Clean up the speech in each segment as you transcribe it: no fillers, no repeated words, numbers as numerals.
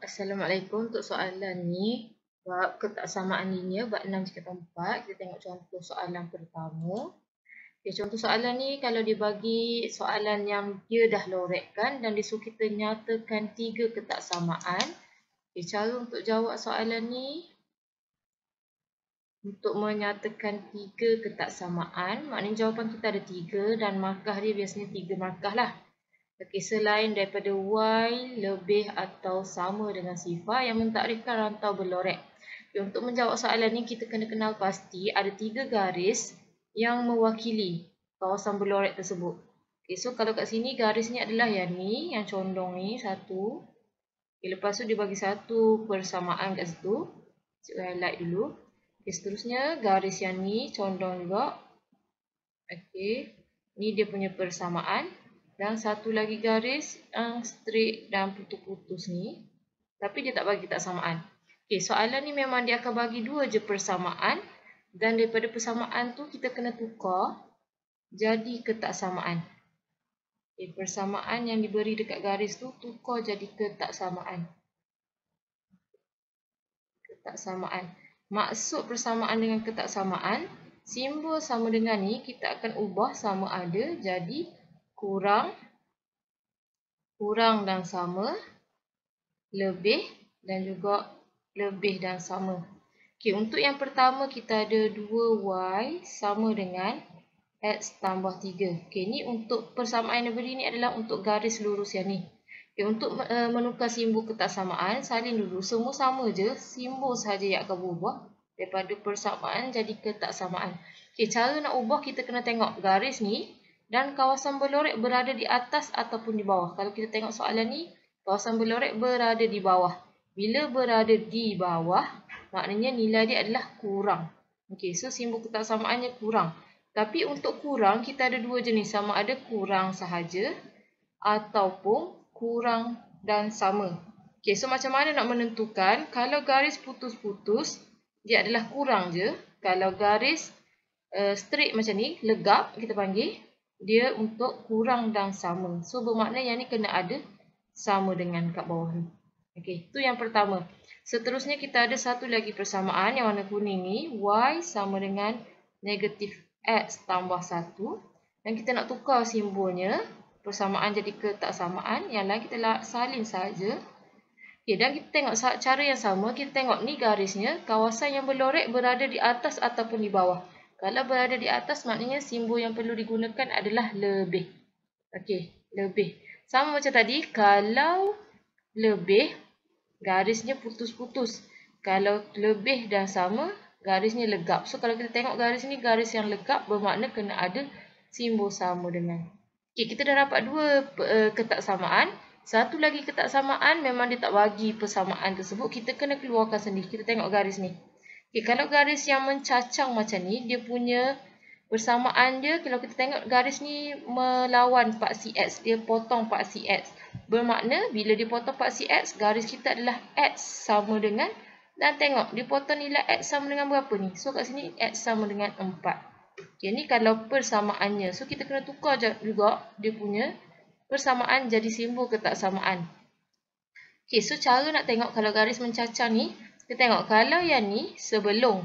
Assalamualaikum. Untuk soalan ni, bab ketaksamaan linear bab 6/4. Kita tengok contoh soalan pertama. Contoh soalan ni kalau dibagi soalan yang dia dah lorek-kan dan disuruh kita nyatakan 3 ketaksamaan. Cara untuk jawab soalan ni, untuk menyatakan 3 ketaksamaan, maknanya jawapan kita ada 3 dan markah dia biasanya 3 markah lah. Selain daripada Y lebih atau sama dengan sifar yang mentakrifkan rantau berlorek. Untuk menjawab soalan ni, kita kena kenal pasti ada 3 garis yang mewakili kawasan berlorek tersebut. So kalau kat sini garisnya adalah yang ni, yang condong ni, satu. Lepas tu dia bagi satu persamaan kat situ. Saya highlight dulu. Seterusnya garis yang ni condong juga. Ni dia punya persamaan. Dan satu lagi garis yang straight dan putus-putus ni. Tapi dia tak bagi ketaksamaan. Soalan ni memang dia akan bagi 2 je persamaan. Dan daripada persamaan tu kita kena tukar jadi ketaksamaan. Persamaan yang diberi dekat garis tu tukar jadi ketaksamaan. Maksud persamaan dengan ketaksamaan, simbol sama dengan ni kita akan ubah sama ada jadi kurang dan sama, lebih dan juga lebih dan sama. Untuk yang pertama kita ada 2Y sama dengan X tambah 3. Ni untuk persamaan yang beri ni adalah untuk garis lurus yang ni. Untuk menukar simbol ketaksamaan, salin dulu. Semua sama je, simbol sahaja yang akan berubah daripada persamaan jadi ketaksamaan. Cara nak ubah kita kena tengok garis ni dan kawasan berlorek berada di atas ataupun di bawah. Kalau kita tengok soalan ni, kawasan berlorek berada di bawah. Bila berada di bawah, maknanya nilai dia adalah kurang. So simbol ketaksamaannya kurang. Tapi untuk kurang, kita ada 2 jenis. Sama ada kurang sahaja ataupun kurang dan sama. So macam mana nak menentukan? Kalau garis putus-putus, dia adalah kurang je. Kalau garis straight macam ni, legap kita panggil, dia untuk kurang dan sama. So bermakna yang ni kena ada sama dengan kat bawah ni. Itu yang pertama. Seterusnya kita ada satu lagi persamaan yang warna kuning ni. Y sama dengan negatif X tambah 1. Dan kita nak tukar simbolnya. Persamaan jadi ketaksamaan. Yang lain kita salin saja. Dan kita tengok cara yang sama. Kita tengok ni garisnya. Kawasan yang berlorek berada di atas ataupun di bawah. Kalau berada di atas, maknanya simbol yang perlu digunakan adalah lebih. Lebih. Sama macam tadi, kalau lebih, garisnya putus-putus. Kalau lebih dan sama, garisnya legap. So, kalau kita tengok garis ni, garis yang legap bermakna kena ada simbol sama dengan. Kita dah dapat 2 ketaksamaan. Satu lagi ketaksamaan, memang dia tak bagi persamaan tersebut. Kita kena keluarkan sendiri. Kita tengok garis ni. Kalau garis yang mencacang macam ni, dia punya persamaan dia, kalau kita tengok garis ni melawan paksi X, dia potong paksi X. Bermakna bila dia potong paksi X, garis kita adalah X sama dengan, dan tengok dia potong nilai X sama dengan berapa ni? So kat sini X sama dengan 4. Ni kalau persamaannya. So kita kena tukar juga dia punya persamaan jadi simbol ketaksamaan. So cara nak tengok kalau garis mencacang ni, kita tengok kalau yang ni sebelum,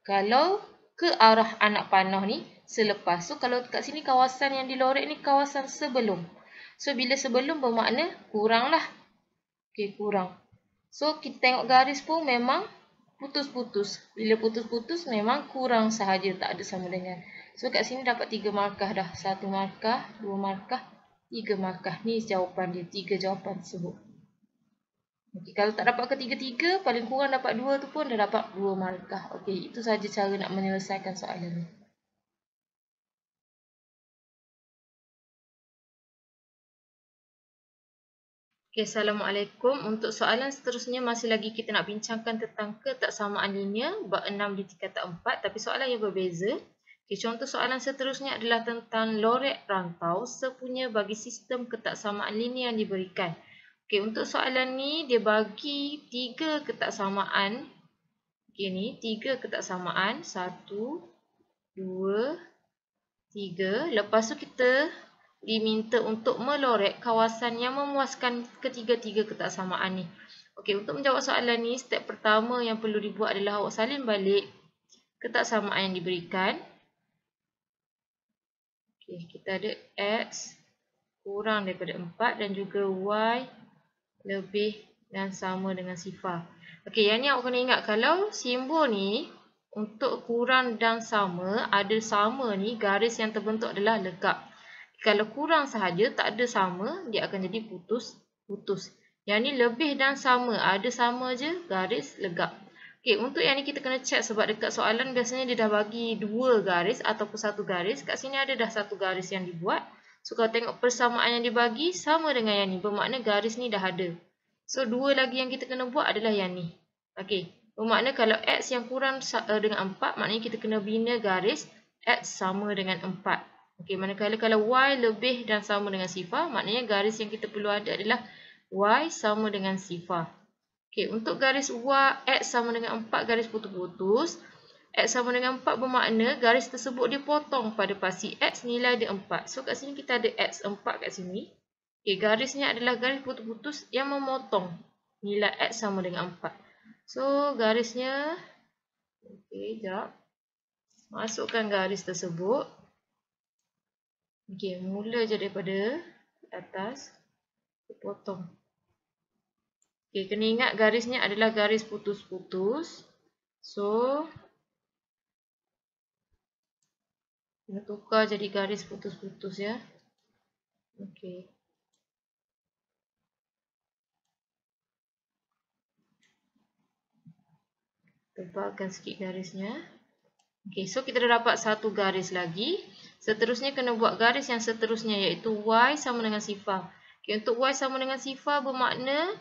kalau ke arah anak panah ni selepas. So kalau kat sini kawasan yang dilorek ni kawasan sebelum. So bila sebelum bermakna kurang lah. Kurang. So kita tengok garis pun memang putus-putus. Bila putus-putus memang kurang sahaja, tak ada sama dengan. So kat sini dapat 3 markah dah. 1 markah, 2 markah, 3 markah. Ni jawapan dia, 3 jawapan tersebut. Kalau tak dapat ketiga-tiga, paling kurang dapat 2 tu pun dah dapat 2 markah. Itu sahaja cara nak menyelesaikan soalan ni. Assalamualaikum. Untuk soalan seterusnya masih lagi kita nak bincangkan tentang ketaksamaan linear bab 6 di tingkatan 4, tapi soalan yang berbeza. Contoh soalan seterusnya adalah tentang lorek rantau sepunya bagi sistem ketaksamaan linear yang diberikan. Untuk soalan ni dia bagi 3 ketaksamaan. Ni 3 ketaksamaan. 1, 2, 3. Lepas tu kita diminta untuk melorek kawasan yang memuaskan ketiga-tiga ketaksamaan ni. Okey, untuk menjawab soalan ni, step pertama yang perlu dibuat adalah awak salin balik ketaksamaan yang diberikan. Okey, kita ada X kurang daripada 4 dan juga Y lebih dan sama dengan sifar. Okey, yang ni awak kena ingat, kalau simbol ni untuk kurang dan sama, ada sama ni, garis yang terbentuk adalah legap. Kalau kurang sahaja, tak ada sama, dia akan jadi putus. Yang ni lebih dan sama, ada sama je, garis legap. Okey, untuk yang ni kita kena check sebab dekat soalan biasanya dia dah bagi 2 garis ataupun 1 garis. Kat sini ada dah 1 garis yang dibuat. So, kalau tengok persamaan yang dibagi sama dengan yang ni, bermakna garis ni dah ada. So, 2 lagi yang kita kena buat adalah yang ni. Okey, bermakna kalau X yang kurang dengan 4, maknanya kita kena bina garis X sama dengan 4. Okey, manakala kalau Y lebih dan sama dengan sifar, maknanya garis yang kita perlu ada adalah Y sama dengan sifar. Okey, untuk garis X sama dengan 4 garis putus-putus, X sama dengan 4 bermakna garis tersebut dipotong pada pasti X nilai dia 4. So, kat sini kita ada X 4 kat sini. Okey, garisnya adalah garis putus-putus yang memotong nilai X sama dengan 4. So, garisnya, okey, sekejap. Masukkan garis tersebut. Okey, mula je daripada atas. Potong. Okey, kena ingat garisnya adalah garis putus-putus. So, kita tukar jadi garis putus-putus ya. Okey. Tebalkan sikit garisnya. Okey, so kita dah dapat 1 garis lagi. Seterusnya kena buat garis yang seterusnya iaitu Y sama dengan sifar. Okey, untuk Y sama dengan sifar bermakna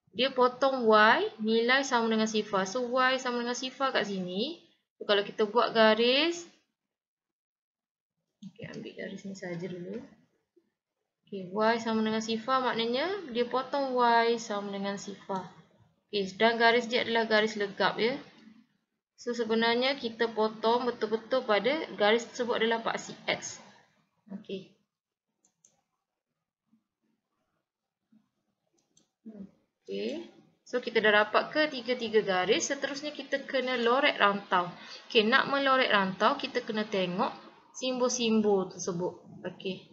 dia potong Y nilai sama dengan sifar. So, Y sama dengan sifar kat sini. So, kalau kita buat garis. Okey, ambil garis ni saja dulu. Okey, Y sama dengan sifar maknanya dia potong Y sama dengan sifar. Okey, dan garis dia adalah garis legap ya. So, sebenarnya kita potong betul-betul pada garis tersebut adalah paksi X. Okey. Okey. So, kita dah dapat ketiga-tiga garis. Seterusnya kita kena lorek rantau. Okey, nak melorek rantau, kita kena tengok simbol-simbol tersebut. Okey.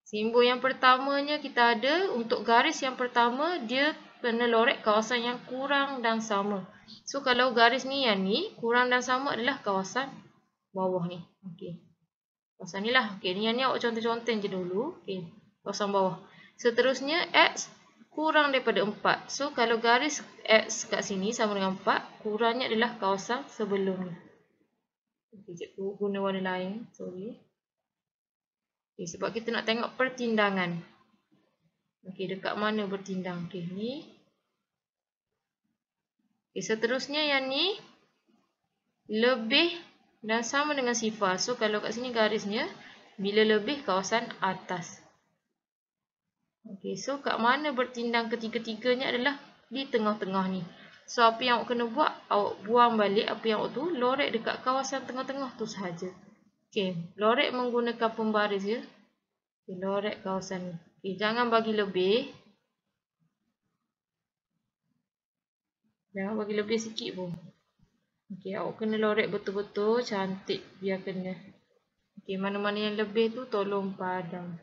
Simbol yang pertamanya kita ada, untuk garis yang pertama, dia kena lorek kawasan yang kurang dan sama. So, kalau garis ni yang ni, kurang dan sama adalah kawasan bawah ni. Okey. Kawasan ni lah. Okey, ni yang ni awak contoh-contoh je dulu. Okey, kawasan bawah. Seterusnya, X kurang daripada 4. So, kalau garis X kat sini sama dengan 4, kurangnya adalah kawasan sebelum ni. Okey, cikgu guna warna lain. Sorry. Okey, sebab kita nak tengok pertindangan. Okey, dekat mana bertindang? Okey, ni. Okey, seterusnya yang ni lebih dan sama dengan sifar. So, kalau kat sini garisnya, bila lebih kawasan atas. Okey, so kat mana bertindang ketiga-tiganya adalah di tengah-tengah ni. So, apa yang awak kena buat? Awak buang balik apa yang awak tu, lorek dekat kawasan tengah-tengah tu sahaja. Okey, lorek menggunakan pembaris ya. Okey, lorek kawasan ni. Okey, jangan bagi lebih. Jangan bagi lebih sikit pun. Okey, awak kena lorek betul-betul cantik biar kena. Okey, mana-mana yang lebih tu tolong padam.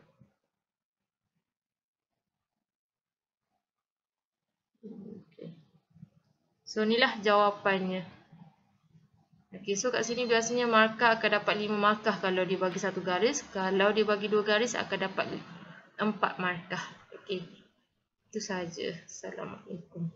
Okey. So, inilah jawapannya. Okey, so kat sini biasanya markah akan dapat 5 markah kalau dia bagi 1 garis. Kalau dia bagi 2 garis akan dapat 4 markah. Okey. Itu sahaja. Assalamualaikum.